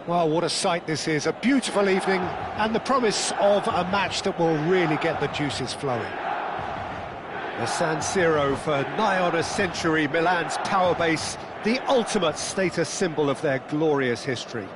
Well, what a sight this is. A beautiful evening and the promise of a match that will really get the juices flowing. The San Siro for nigh on a century, Milan's power base, the ultimate status symbol of their glorious history.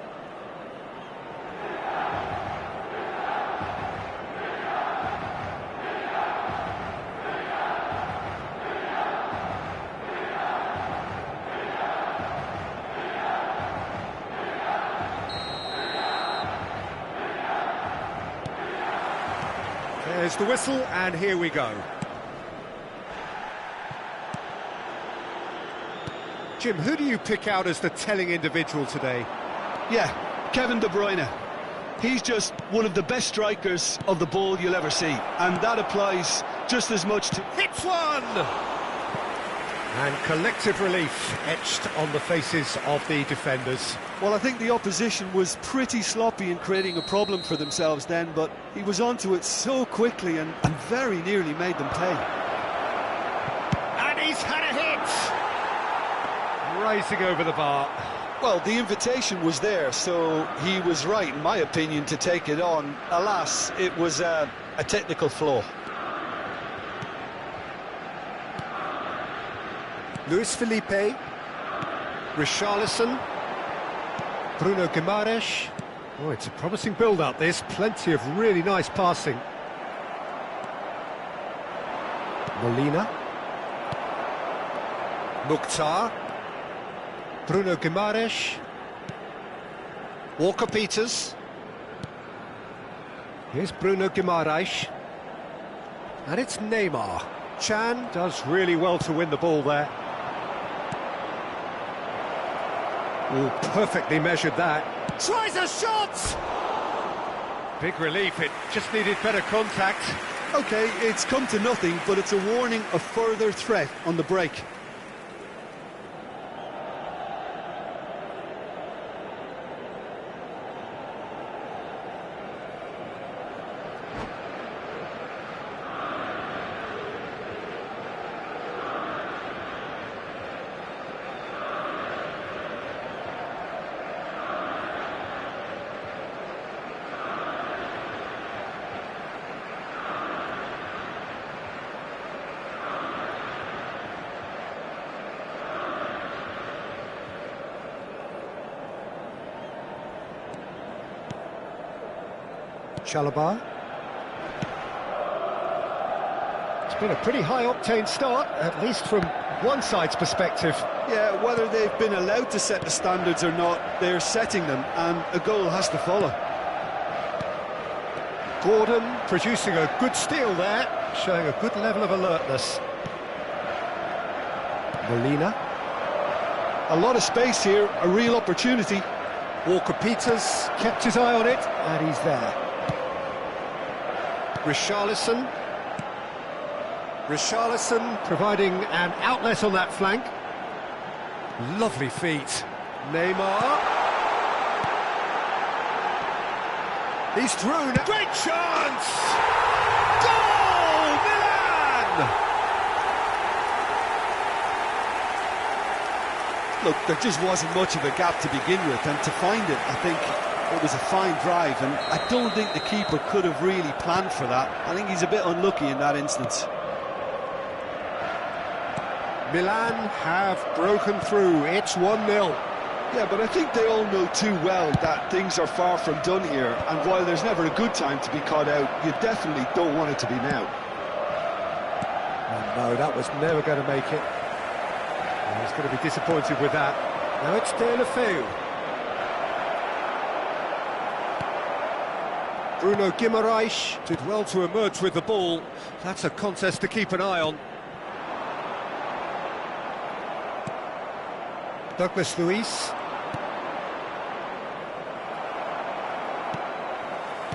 There's the whistle, and here we go. Jim, who do you pick out as the telling individual today? Yeah, Kevin De Bruyne. He's just one of the best strikers of the ball you'll ever see, and that applies just as much to... Hits one! And collective relief etched on the faces of the defenders. Well, I think the opposition was pretty sloppy in creating a problem for themselves then, but he was onto it so quickly and very nearly made them pay. And he's had a hit! Rising over the bar. Well, the invitation was there, so he was right, in my opinion, to take it on. Alas, it was a technical flaw. Luis Felipe, Richarlison, Bruno Guimaraes. Oh, it's a promising build-up, this. Plenty of really nice passing. Molina. Mukhtar. Bruno Guimaraes. Walker-Peters. Here's Bruno Guimaraes. And it's Neymar. Chan does really well to win the ball there. Oh, perfectly measured that. Tries a shot! Big relief, it just needed better contact. OK, it's come to nothing, but it's a warning of further threat on the break. Chalobah. It's been a pretty high-octane start, at least from one side's perspective. Yeah, whether they've been allowed to set the standards or not, they're setting them, and a goal has to follow. Gordon producing a good steal there, showing a good level of alertness. Molina. A lot of space here, a real opportunity. Walker-Peters kept his eye on it, and he's there. Richarlison. Richarlison providing an outlet on that flank. Lovely feet. Neymar. He's through. Great chance! Goal! Milan! Look, there just wasn't much of a gap to begin with, and to find it, I think it was a fine drive, and I don't think the keeper could have really planned for that. I think he's a bit unlucky in that instance. Milan have broken through. It's 1-0. Yeah, but I think they all know too well that things are far from done here, and while there's never a good time to be caught out, you definitely don't want it to be now. Oh, no, that was never going to make it. He's going to be disappointed with that. Now it's Deulofeu. Bruno Guimaraes did well to emerge with the ball. That's a contest to keep an eye on. Douglas Luiz.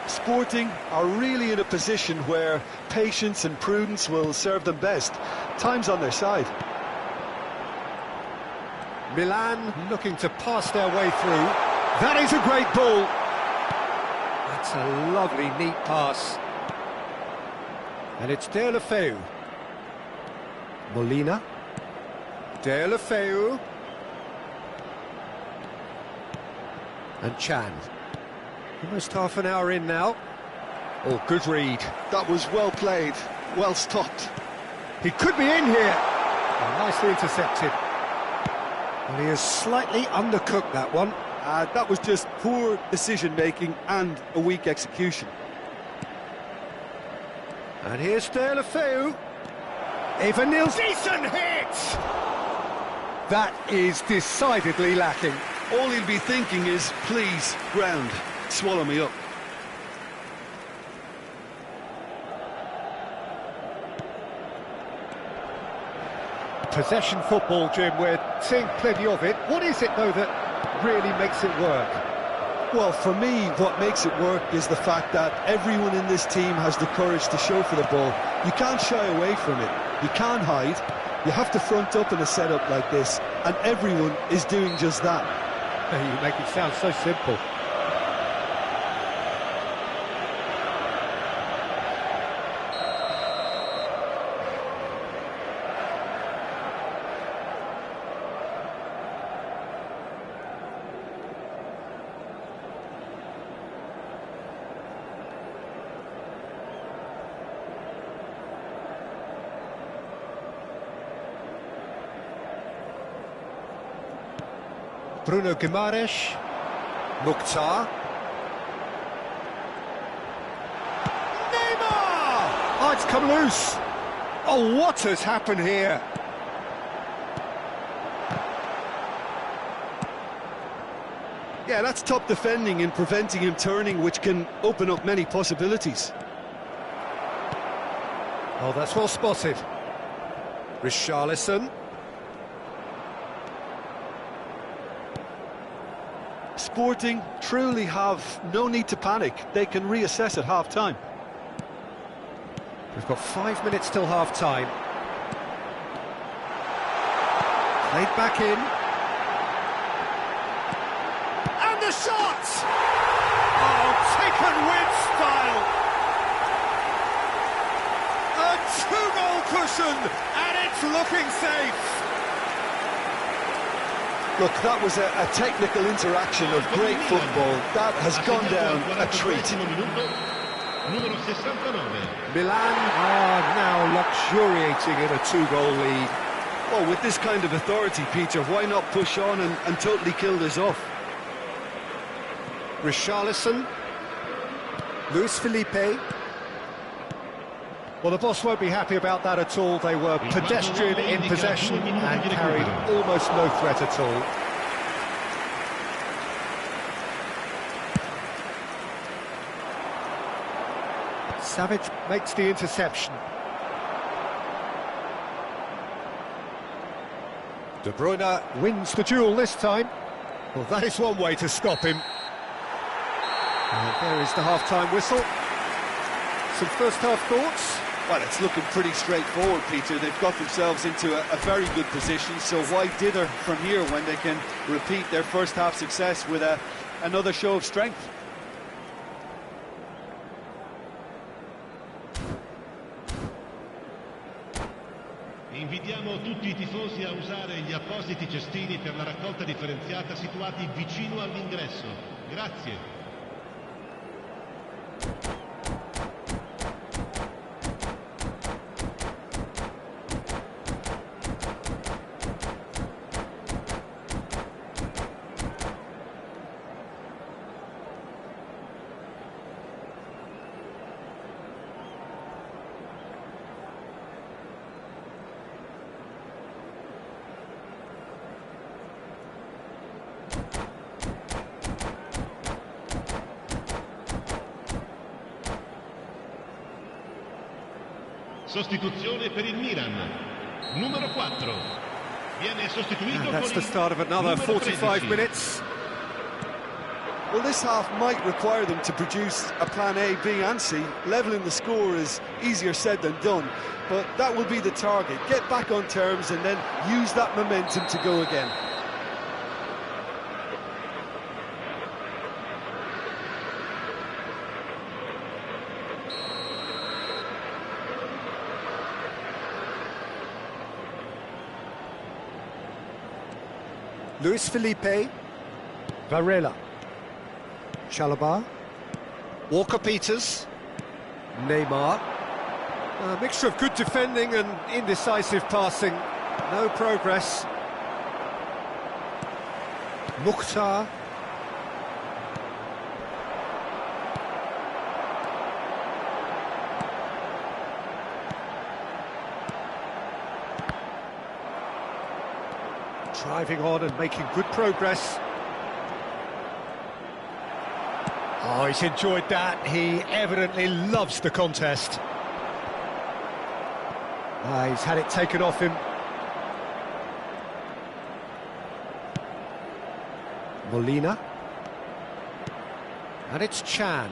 Sporting are really in a position where patience and prudence will serve them best. Time's on their side. Milan looking to pass their way through. That is a great ball. That's a lovely, neat pass. And it's Deulofeu. Molina. Deulofeu. And Chan. Almost half an hour in now. Oh, good read. That was well played, well stopped. He could be in here. Oh, nicely intercepted. Well, he has slightly undercooked that one. That was just poor decision-making and a weak execution. And here's De La Feu. Even Nils, decent hit! That is decidedly lacking. All he'll be thinking is, please, ground, swallow me up. Possession football, Jim, we're seeing plenty of it. What is it, though, that really makes it work? Well, for me, what makes it work is the fact that everyone in this team has the courage to show for the ball. You can't shy away from it. You can't hide. You have to front up in a setup like this, and everyone is doing just that. You make it sound so simple. Bruno Guimaraes, Mukhtar. Neymar! Oh, it's come loose. Oh, what has happened here? Yeah, that's top defending and preventing him turning, which can open up many possibilities. Oh, that's well spotted. Richarlison. Sporting truly have no need to panic. They can reassess at half-time. We've got 5 minutes till half-time. Played back in. And the shot! Oh, taken with style! A two-goal cushion, and it's looking safe! Look, that was a technical interaction of great football. That has gone down a treat. Milan are now luxuriating in a two-goal lead. Well, with this kind of authority, Peter, why not push on and totally kill this off? Richarlison. Luis Felipe. Well, the boss won't be happy about that at all. They were pedestrian in possession and carried almost no threat at all. Savic makes the interception. De Bruyne wins the duel this time. Well, that is one way to stop him. And there is the half-time whistle. Some first-half thoughts? Well, it's looking pretty straightforward, Peter. They've got themselves into a very good position, so why dither from here when they can repeat their first-half success with another show of strength? Invitiamo tutti i tifosi a usare gli appositi cestini per la raccolta differenziata situati vicino all'ingresso. Grazie. Sostituzione per il Milan. Numero 4. Viene sostituito. And that's the start of another 45 minutes. Well, this half might require them to produce a plan A, B and C. Levelling the score is easier said than done, but that will be the target. Get back on terms and then use that momentum to go again. Luis Felipe. Varela. Chalobah. Walker-Peters. Neymar. A mixture of good defending and indecisive passing. No progress. Mukhtar. Driving on and making good progress. Oh, he's enjoyed that. He evidently loves the contest. He's had it taken off him. Molina. And it's Chan.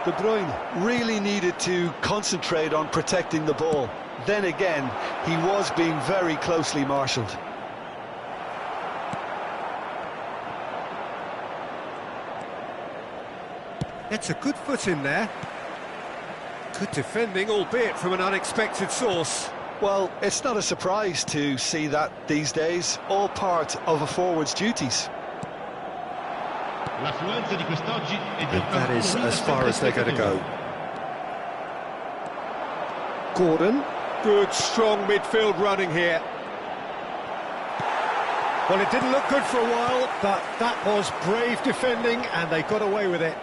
De Bruyne really needed to concentrate on protecting the ball. Then again, he was being very closely marshalled. It's a good foot in there. Good defending, albeit from an unexpected source. Well, it's not a surprise to see that these days, all part of a forward's duties. L'affluenza di quest'oggi è di And that is as far as they're going to go. Gordon. Good, strong midfield running here. Well, it didn't look good for a while, but that was brave defending, and they got away with it.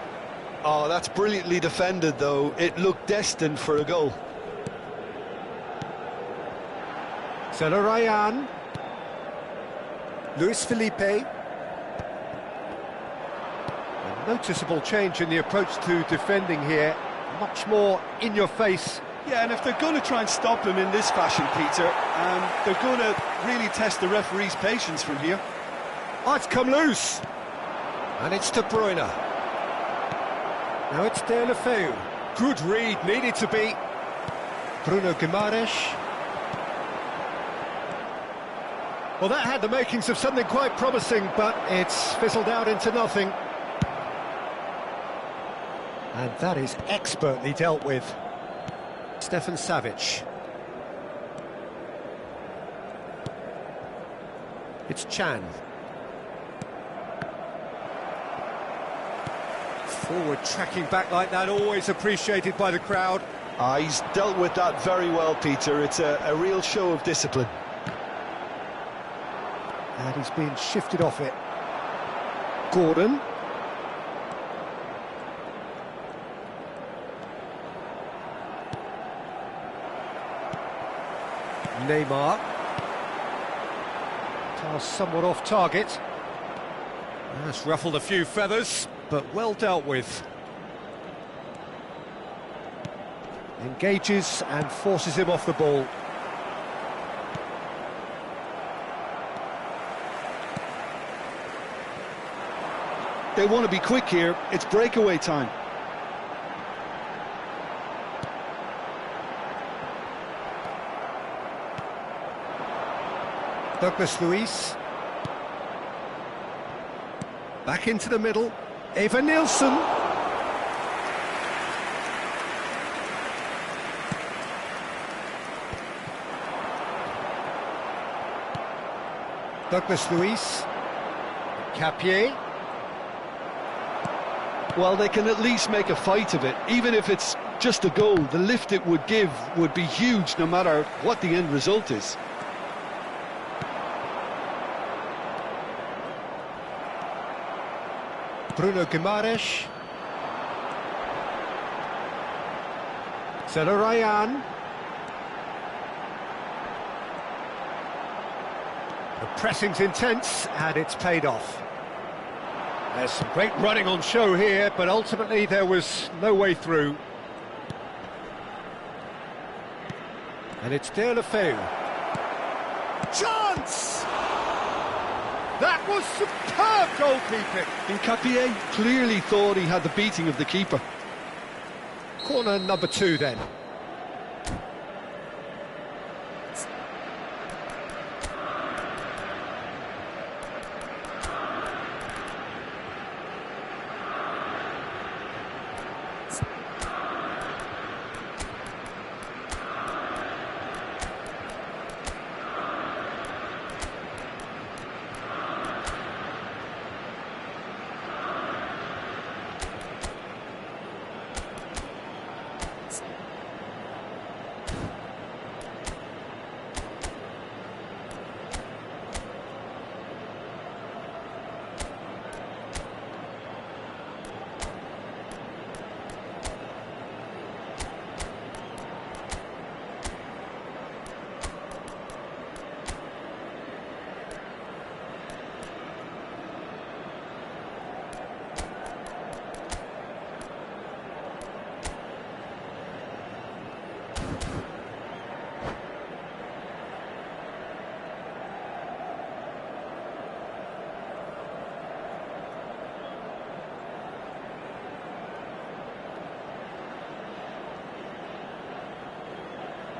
Oh, that's brilliantly defended, though. It looked destined for a goal. Ryan. Luis Felipe. A noticeable change in the approach to defending here. Much more in your face. Yeah, and if they're going to try and stop him in this fashion, Peter, they're going to really test the referee's patience from here. Oh, it's come loose. And it's De Bruyne. Now it's De La Feu. Good read, needed to be. Bruno Guimaraes. Well, that had the makings of something quite promising, but it's fizzled out into nothing. And that is expertly dealt with. Stefan Savic. It's Chan. Forward tracking back like that, always appreciated by the crowd. He's dealt with that very well, Peter. It's a real show of discipline. And he's been shifted off it. Gordon. Neymar. Pass somewhat off target. That's ruffled a few feathers, but well dealt with. Engages and forces him off the ball. They want to be quick here. It's breakaway time. Douglas Luiz. Back into the middle. Eva Nilsson. Douglas Luiz. Capier. Well, they can at least make a fight of it. Even if it's just a goal, the lift it would give would be huge no matter what the end result is. Bruno Guimaraes. Ryan. The pressing's intense and it's paid off. There's some great running on show here, but ultimately there was no way through. And it's De La Feu. Chance! That was superb goalkeeping. And Capier clearly thought he had the beating of the keeper. Corner number 2 then.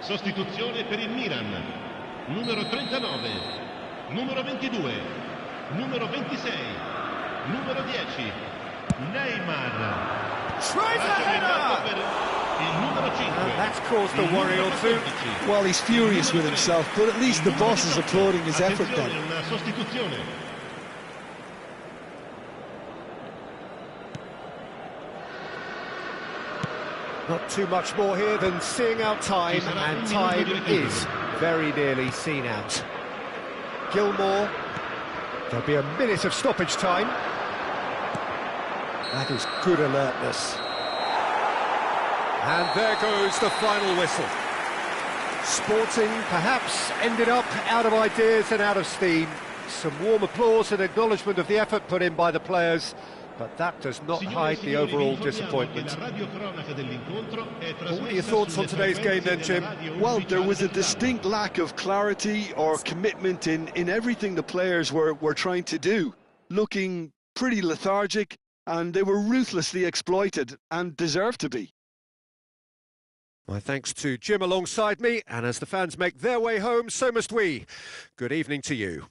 Sostituzione per il Milan. Numero 39, numero 22, numero 26, numero 10, Neymar. Tries a header! Per il numero 5. That's caused a worry or two. Well, he's furious with himself, but at least the boss is applauding his effort then. Una sostituzione. Not too much more here than seeing out time, and time is very nearly seen out. Gilmore, there'll be a minute of stoppage time. That is good alertness. And there goes the final whistle. Sporting perhaps ended up out of ideas and out of steam. Some warm applause and acknowledgement of the effort put in by the players, but that does not hide the overall disappointment. What are your thoughts on today's game then, Jim? Well, there was a distinct lack of clarity or commitment in everything the players were trying to do. Looking pretty lethargic, and they were ruthlessly exploited and deserved to be. My thanks to Jim alongside me, and as the fans make their way home, so must we. Good evening to you.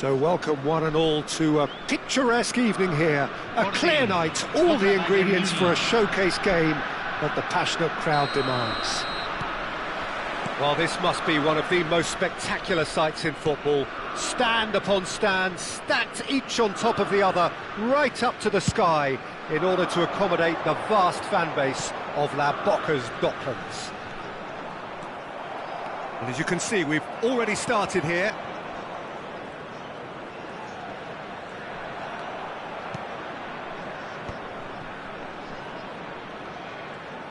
So welcome one and all to a picturesque evening here. A clear night, all the ingredients for a showcase game that the passionate crowd demands. Well, this must be one of the most spectacular sights in football. Stand upon stand, stacked each on top of the other, right up to the sky, in order to accommodate the vast fan base of La Boca's Docklands. And as you can see, we've already started here.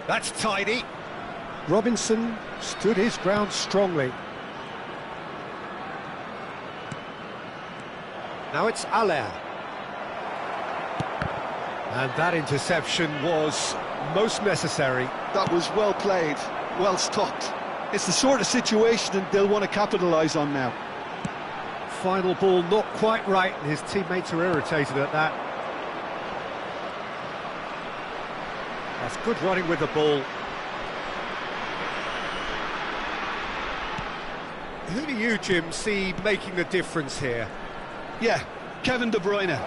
That's tidy. Robinson stood his ground strongly. Now it's Allaire. And that interception was most necessary. That was well played, well stopped. It's the sort of situation they'll want to capitalise on now. Final ball not quite right, and his teammates are irritated at that. That's good running with the ball. Who do you, Jim, see making the difference here? Yeah, Kevin De Bruyne.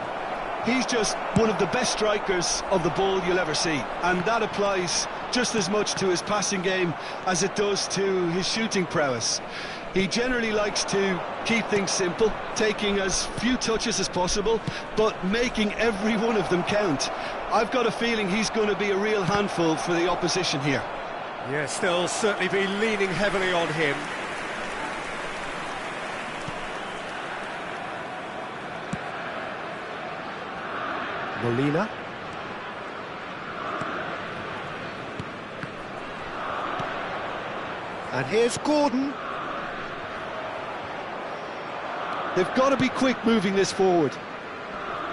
He's just one of the best strikers of the ball you'll ever see, and that applies just as much to his passing game as it does to his shooting prowess. He generally likes to keep things simple, taking as few touches as possible, but making every one of them count. I've got a feeling he's going to be a real handful for the opposition here. Yeah, still certainly be leaning heavily on him. Molina. And here's Gordon. They've got to be quick moving this forward.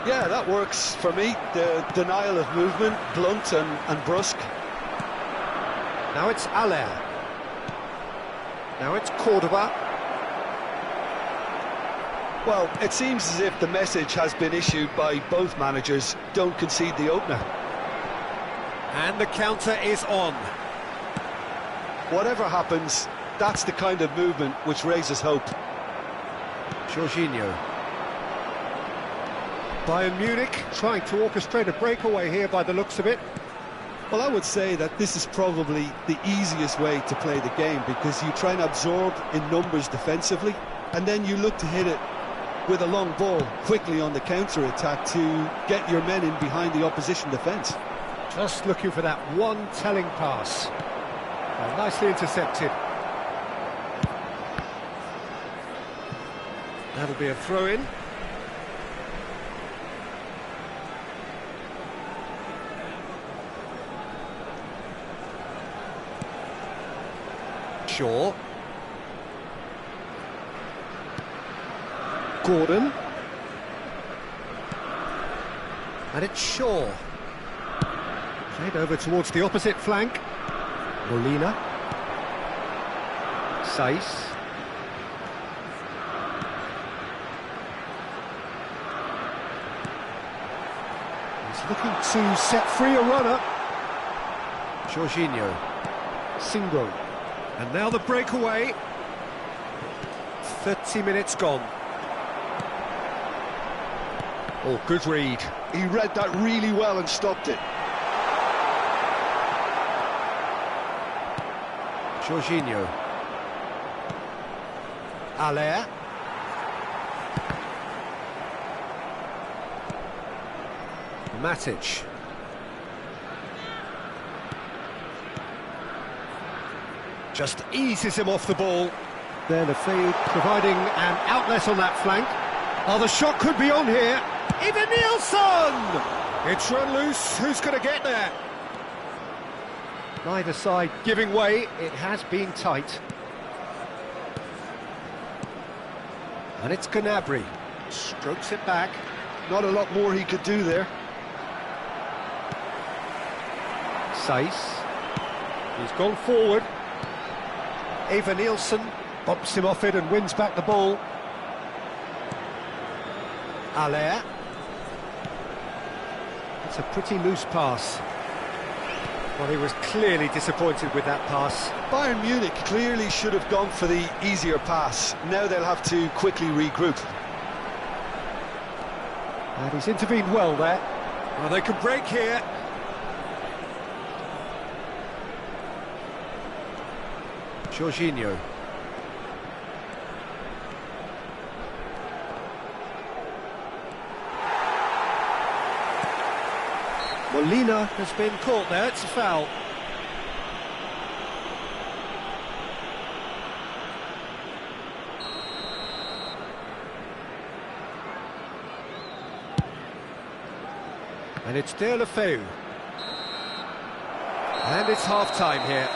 Yeah, that works for me. The denial of movement, blunt and brusque. Now it's Allaire. Now it's Cordoba. Well, it seems as if the message has been issued by both managers: don't concede the opener. And the counter is on. Whatever happens, that's the kind of movement which raises hope. Jorginho. Bayern Munich trying to orchestrate a breakaway here by the looks of it. Well, I would say that this is probably the easiest way to play the game, because you try and absorb in numbers defensively, and then you look to hit it with a long ball quickly on the counter-attack to get your men in behind the opposition defence. Just looking for that one telling pass. Well, nicely intercepted. That'll be a throw-in. Shaw. Gordon. And it's Shaw. Played over towards the opposite flank. Molina. Saiss. He's looking to set free a runner. Jorginho. Singo. And now the breakaway. 30 minutes gone. Oh, good read. He read that really well and stopped it. Jorginho. Allaire. Matic. Just eases him off the ball. There, the feed providing an outlet on that flank. Oh, the shot could be on here. Even Nielsen! It's run loose. Who's going to get there? Neither side giving way. It has been tight. And it's Gnabry. Strokes it back. Not a lot more he could do there. Saiss. He's gone forward. Eva Nielsen bumps him off it and wins back the ball. Allaire. It's a pretty loose pass. Well, he was clearly disappointed with that pass. Bayern Munich clearly should have gone for the easier pass. Now they'll have to quickly regroup. And he's intervened well there. Well, they can break here. Jorginho. Molina has been caught there, it's a foul. And it's De La Feu. And it's half-time here.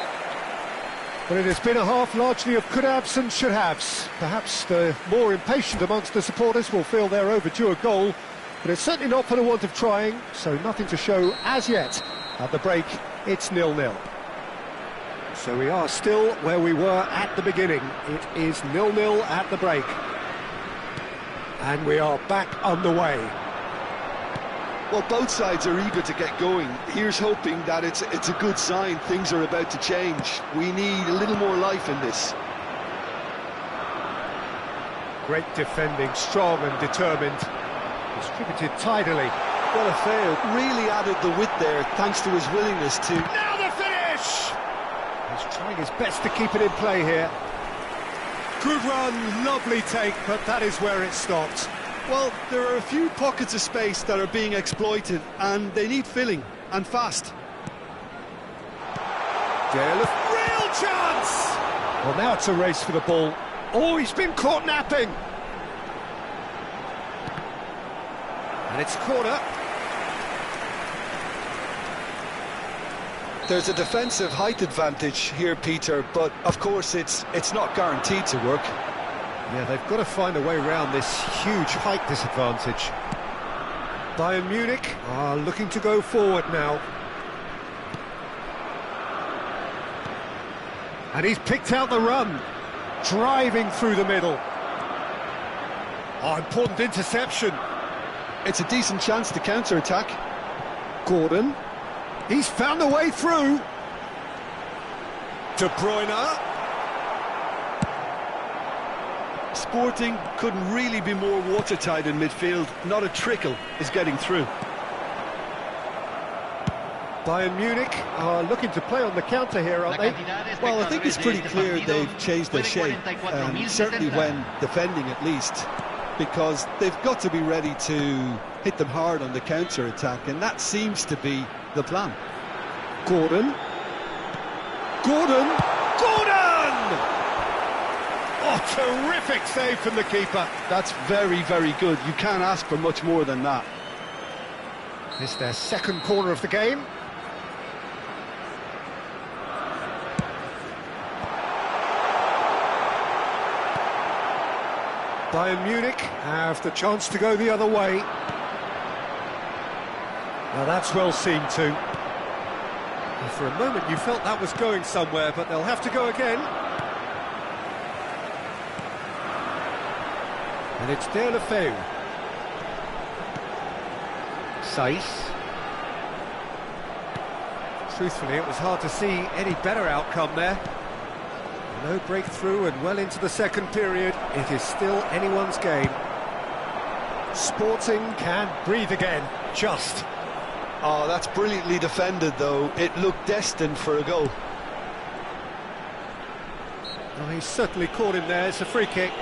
But it has been a half largely of could-haves and should-haves. Perhaps the more impatient amongst the supporters will feel they're overdue a goal, but it's certainly not for the want of trying, so nothing to show as yet. At the break, it's 0-0. So we are still where we were at the beginning. It is 0-0 at the break. And we are back underway. Well, both sides are eager to get going. Here's hoping that it's a good sign. Things are about to change. We need a little more life in this. Great defending, strong and determined. Distributed tidily. Well, a fail. Really added the width there, thanks to his willingness to... Now the finish! He's trying his best to keep it in play here. Good run, lovely take, but that is where it stopped. Well, there are a few pockets of space that are being exploited, and they need filling, and fast. Real chance! Well, now it's a race for the ball. Oh, he's been caught napping! And it's a corner. There's a defensive height advantage here, Peter, but of course it's not guaranteed to work. Yeah, they've got to find a way around this huge height disadvantage. Bayern Munich are looking to go forward now. And he's picked out the run, driving through the middle. Oh, important interception. It's a decent chance to counter-attack. Gordon, he's found a way through. De Bruyne. Sporting couldn't really be more watertight in midfield. Not a trickle is getting through. Bayern Munich are looking to play on the counter here, aren't they? Well, I think it's pretty clear they've changed their shape, certainly when defending at least, because they've got to be ready to hit them hard on the counter-attack, and that seems to be the plan. Gordon. Oh, terrific save from the keeper. That's very, very good. You can't ask for much more than that. It's their second corner of the game. Bayern Munich have the chance to go the other way. Now that's well seen too. And for a moment you felt that was going somewhere, but they'll have to go again. And it's De La Feu. Saiss. Truthfully, it was hard to see any better outcome there. No breakthrough and well into the second period. It is still anyone's game. Sporting can breathe again, just. Oh, that's brilliantly defended, though. It looked destined for a goal. Oh, he's certainly caught him there. It's a free kick.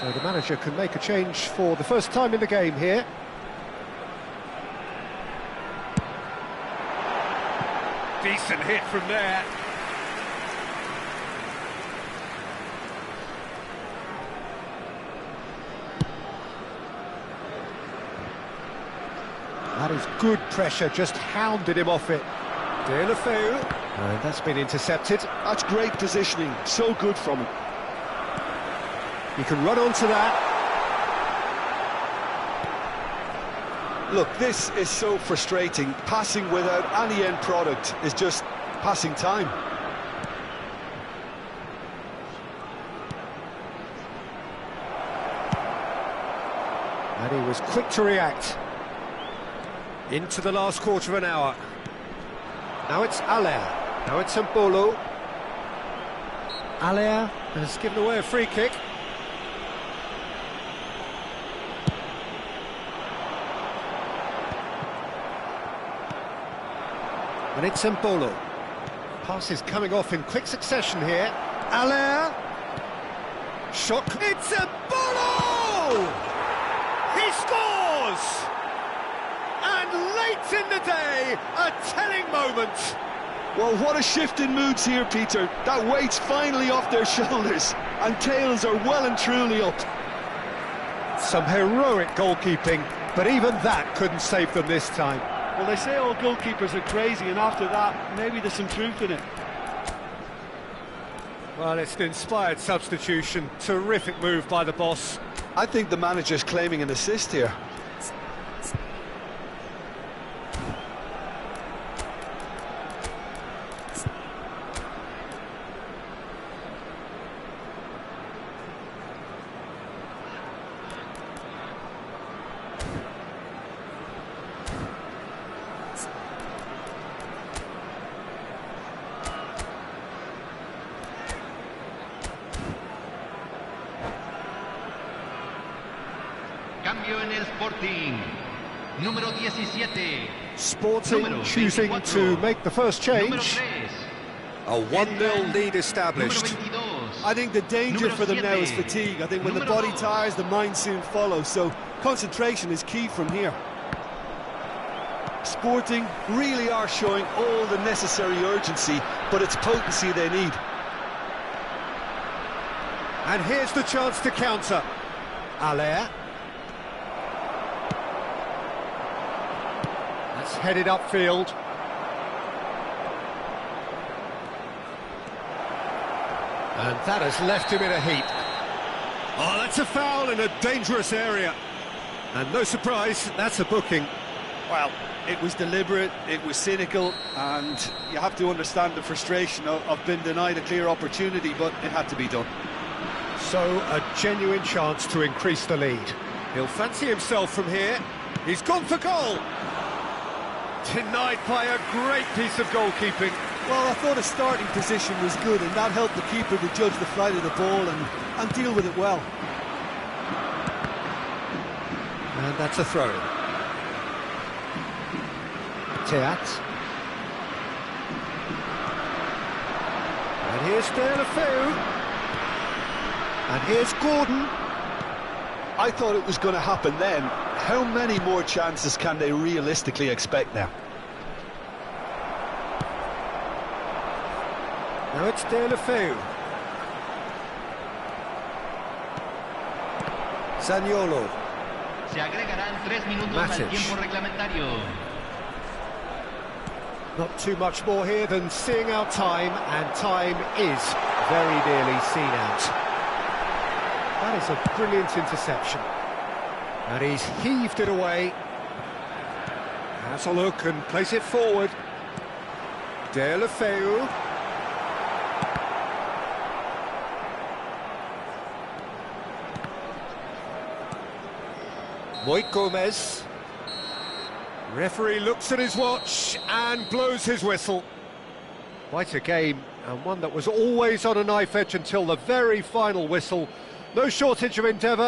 So the manager can make a change for the first time in the game here. Decent hit from there. That is good pressure, just hounded him off it. Deulofeu, and that's been intercepted. That's great positioning, so good from him. He can run onto that. Look, this is so frustrating. Passing without any end product is just passing time. And he was quick to react. Into the last quarter of an hour. Now it's Aller. Now it's Mbolo. Aller has given away a free kick. And it's Mbolo. Passes coming off in quick succession here. Aller. Shot. It's Mbolo! He scores! And late in the day, a telling moment. Well, what a shift in moods here, Peter. That weight's finally off their shoulders, and tails are well and truly up. Some heroic goalkeeping, but even that couldn't save them this time. Well, they say all goalkeepers are crazy, and after that, maybe there's some truth in it. Well, it's an inspired substitution. Terrific move by the boss. I think the manager's claiming an assist here. Cambio en el Sporting. Número 17. Sporting choosing to make the first change. A 1-0 lead established. I think the danger for them now is fatigue. I think when the body tires, the mind soon follows. So concentration is key from here. Sporting really are showing all the necessary urgency, but it's potency they need. And here's the chance to counter. Aller. That's headed upfield. And that has left him in a heap. Oh, that's a foul in a dangerous area. And no surprise, that's a booking. Well, it was deliberate, it was cynical, and you have to understand the frustration of being denied a clear opportunity, but it had to be done. So, a genuine chance to increase the lead. He'll fancy himself from here. He's gone for goal. Denied by a great piece of goalkeeping. Well, I thought his starting position was good, and that helped the keeper to judge the flight of the ball and deal with it well. And that's a throw-in. Teat. And here's Deulofeu. And here's Gordon. I thought it was going to happen then. How many more chances can they realistically expect now? Now it's Deulofeu. Zaniolo. Se agregarán 3 minutos Matic. al tiempo reglamentario. Not too much more here than seeing out time, and time is very nearly seen out. That is a brilliant interception. And he's heaved it away. Has a look and plays it forward. Deulofeu. Moit Gomez. Referee looks at his watch and blows his whistle. Quite a game, and one that was always on a knife edge until the very final whistle. No shortage of endeavour.